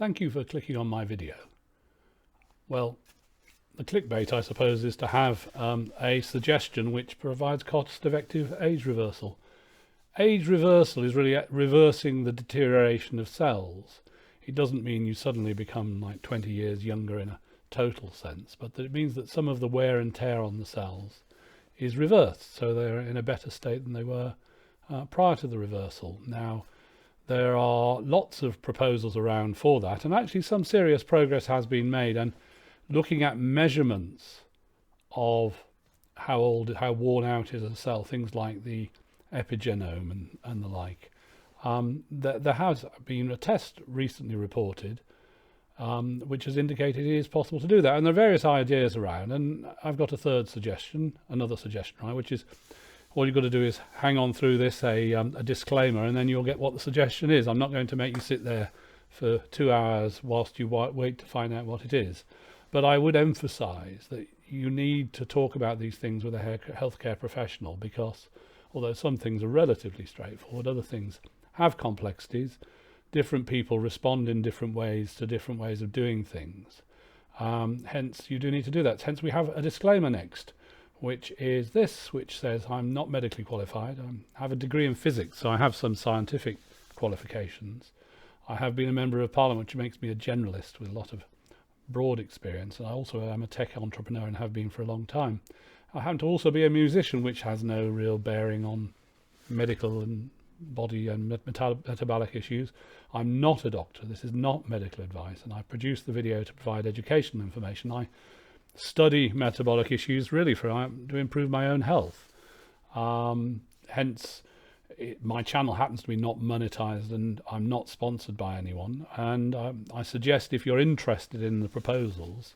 Thank you for clicking on my video. Well, the clickbait, I suppose, is to have a suggestion which provides cost-effective age reversal. Age reversal is really reversing the deterioration of cells. It doesn't mean you suddenly become like 20 years younger in a total sense, but it means that some of the wear and tear on the cells is reversed, so they're in a better state than they were prior to the reversal. Now, there are lots of proposals around for that, and actually some serious progress has been made, and looking at measurements of how old, how worn out is a cell, things like the epigenome and the like. There has been a test recently reported which has indicated it is possible to do that, and there are various ideas around, and I've got a third suggestion, another suggestion, right, which is all you've got to do is hang on through this, a disclaimer, and then you'll get what the suggestion is. I'm not going to make you sit there for 2 hours whilst you wait to find out what it is, but I would emphasize that you need to talk about these things with a healthcare professional, because although some things are relatively straightforward, other things have complexities. Different people respond in different ways to different ways of doing things. Hence, you do need to do that. Hence, we have a disclaimer next, which is this, which says I'm not medically qualified. I have a degree in physics, so I have some scientific qualifications. I have been a member of Parliament, which makes me a generalist with a lot of broad experience, and I also am a tech entrepreneur and have been for a long time. I happen to also be a musician, which has no real bearing on medical and body and metabolic issues. I'm not a doctor. This is not medical advice, and I produced the video to provide educational information. I study metabolic issues really to improve my own health. Hence, my channel happens to be not monetized, and I'm not sponsored by anyone. And I suggest if you're interested in the proposals,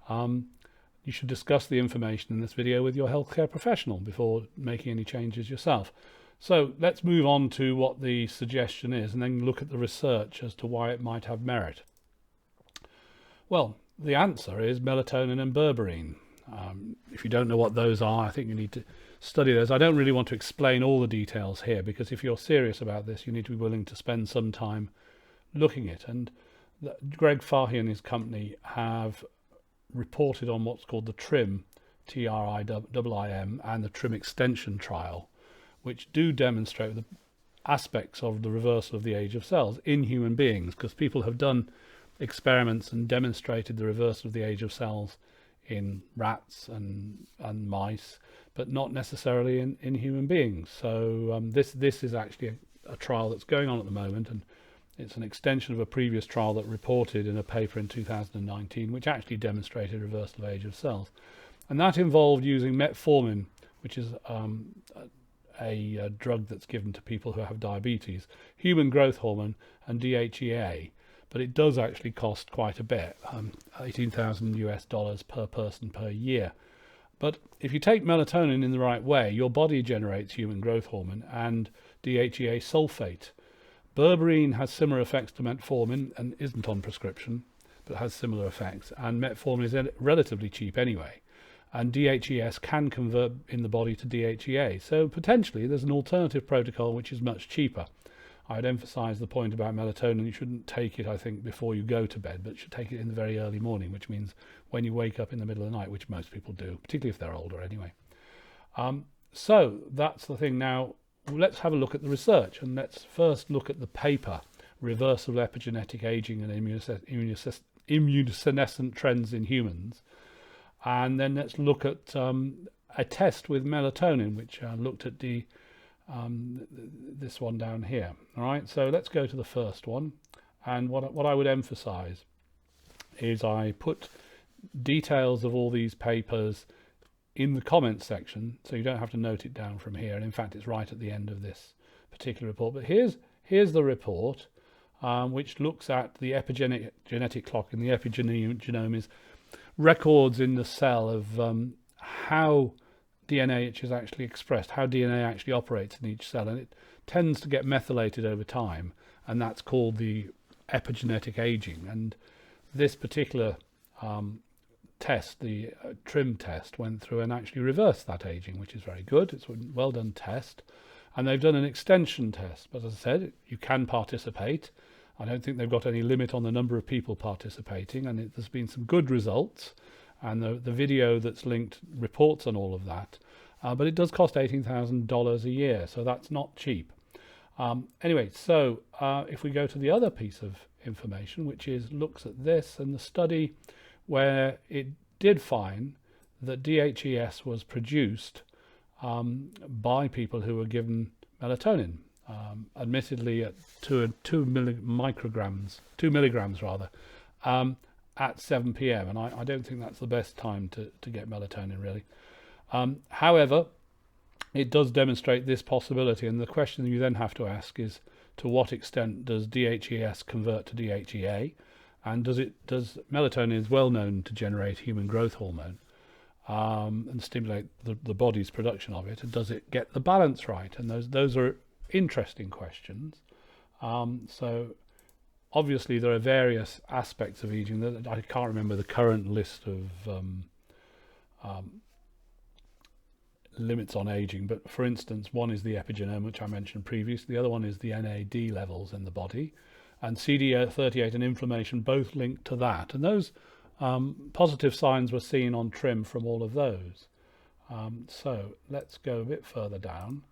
you should discuss the information in this video with your healthcare professional before making any changes yourself. So let's move on to what the suggestion is, and then look at the research as to why it might have merit. Well, the answer is melatonin and berberine. If you don't know what those are, I think you need to study those. I don't really want to explain all the details here, because if you're serious about this, you need to be willing to spend some time looking at it. And Greg Fahy and his company have reported on what's called the TRIM, T-R-I-M, and the TRIM extension trial, which do demonstrate the aspects of the reversal of the age of cells in human beings, because people have done experiments and demonstrated the reversal of the age of cells in rats and mice, but not necessarily in human beings. So this is actually a trial that's going on at the moment, and it's an extension of a previous trial that reported in a paper in 2019, which actually demonstrated reversal of age of cells. And that involved using metformin, which is a drug that's given to people who have diabetes, human growth hormone, and DHEA. But it does actually cost quite a bit, $18,000 per person per year. But if you take melatonin in the right way, your body generates human growth hormone and DHEA sulfate. Berberine has similar effects to metformin and isn't on prescription, but has similar effects. And metformin is relatively cheap anyway. And DHES can convert in the body to DHEA. So potentially there's an alternative protocol which is much cheaper. I'd emphasize the point about melatonin. You shouldn't take it, I think, before you go to bed, but you should take it in the very early morning, which means when you wake up in the middle of the night, which most people do, particularly if they're older anyway. So that's the thing. Now, let's have a look at the research, and let's first look at the paper, Reversal of Epigenetic Aging and Immunosenescent Trends in Humans. And then let's look at a test with melatonin, which looked at this one down here. All right, so let's go to the first one. And what I would emphasize is I put details of all these papers in the comments section, so you don't have to note it down from here. And in fact, it's right at the end of this particular report. But here's the report, which looks at the epigenetic clock, and the epigenome is records in the cell of how DNA is actually expressed, how DNA actually operates in each cell, and it tends to get methylated over time, and that's called the epigenetic aging. And this particular test, the TRIM test, went through and actually reversed that aging, which is very good. It's a well done test, and they've done an extension test. But as I said, you can participate. I don't think they've got any limit on the number of people participating, and there's been some good results, and the video that's linked reports on all of that. But it does cost $18,000 a year, so that's not cheap. Anyway, so if we go to the other piece of information, which looks at this and the study where it did find that DHES was produced by people who were given melatonin, admittedly at 2 milligrams rather, at 7 p.m. And I don't think that's the best time to get melatonin, really. However, it does demonstrate this possibility, and the question you then have to ask is, to what extent does DHES convert to DHEA, and does melatonin is well known to generate human growth hormone and stimulate the body's production of it, and does it get the balance right? And those are interesting questions. So obviously there are various aspects of aging that I can't remember the current list of limits on aging, but for instance, one is the epigenome, which I mentioned previously. The other one is the NAD levels in the body, and CD38 and inflammation both linked to that. And those positive signs were seen on TRIM from all of those. So let's go a bit further down.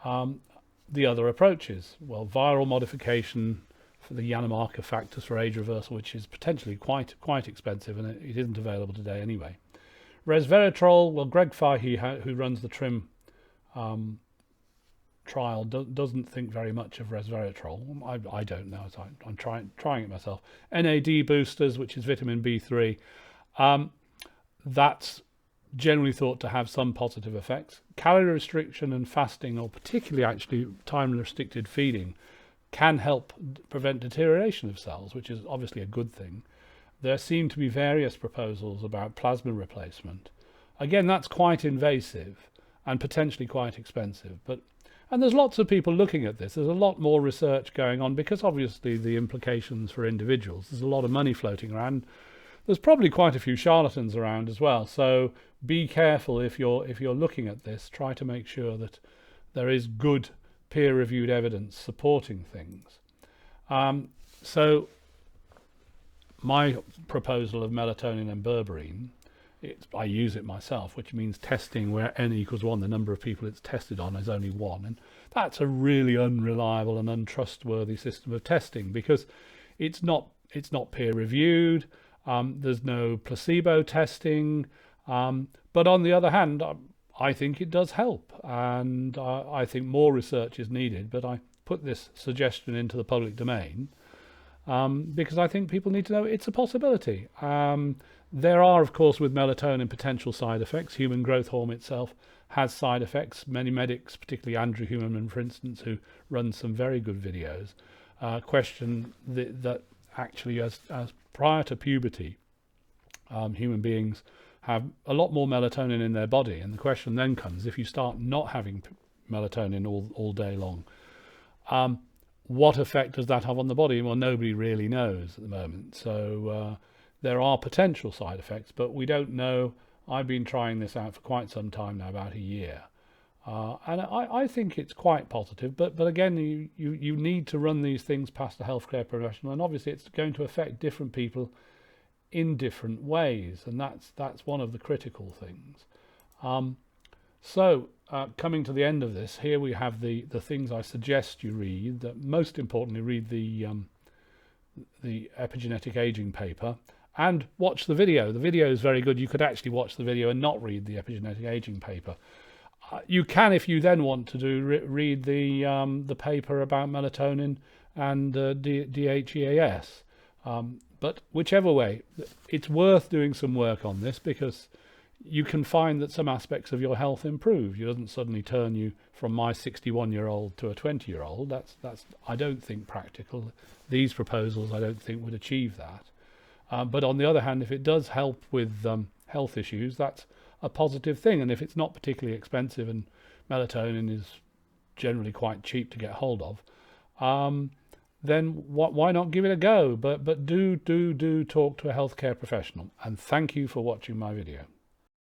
The other approaches, well, viral modification for the Yanamarca factors for age reversal, which is potentially quite expensive, and it isn't available today anyway. Resveratrol, well, Greg Fahy, who runs the TRIM trial, doesn't think very much of resveratrol. I don't know, so I'm trying it myself. NAD boosters, which is vitamin B3, that's generally thought to have some positive effects. Calorie restriction and fasting, or particularly actually time-restricted feeding, can help prevent deterioration of cells, which is obviously a good thing. There seem to be various proposals about plasma replacement. Again, that's quite invasive and potentially quite expensive. And there's lots of people looking at this. There's a lot more research going on because obviously the implications for individuals. There's a lot of money floating around. There's probably quite a few charlatans around as well. So be careful if you're looking at this. Try to make sure that there is good peer-reviewed evidence supporting things. So my proposal of melatonin and berberine, I use it myself, which means testing where n equals 1, the number of people it's tested on is only 1. And that's a really unreliable and untrustworthy system of testing because it's not peer-reviewed. There's no placebo testing. But on the other hand, I think it does help. And I think more research is needed. But I put this suggestion into the public domain because I think people need to know it's a possibility. There are, of course, with melatonin potential side effects. Human growth hormone itself has side effects. Many medics, particularly Andrew Huberman, for instance, who runs some very good videos, question that actually as prior to puberty, human beings have a lot more melatonin in their body. And the question then comes, if you start not having melatonin all day long, what effect does that have on the body? Well, nobody really knows at the moment. So there are potential side effects, but we don't know. I've been trying this out for quite some time now, about a year. And I think it's quite positive, but again, you need to run these things past a healthcare professional, and obviously it's going to affect different people in different ways, and that's one of the critical things. So coming to the end of this, here we have the things I suggest you read. That most importantly, read the Epigenetic aging paper and watch the video. The video is very good. You could actually watch the video and not read the Epigenetic aging paper. You can, if you then want to read the paper about melatonin and DHEAS. But whichever way, it's worth doing some work on this because you can find that some aspects of your health improve. It doesn't suddenly turn you from my 61-year-old to a 20-year-old. That's I don't think practical. These proposals I don't think would achieve that. But on the other hand, if it does help with health issues, that's a positive thing. And if it's not particularly expensive and melatonin is generally quite cheap to get hold of, then why not give it a go? But do talk to a healthcare professional. And thank you for watching my video.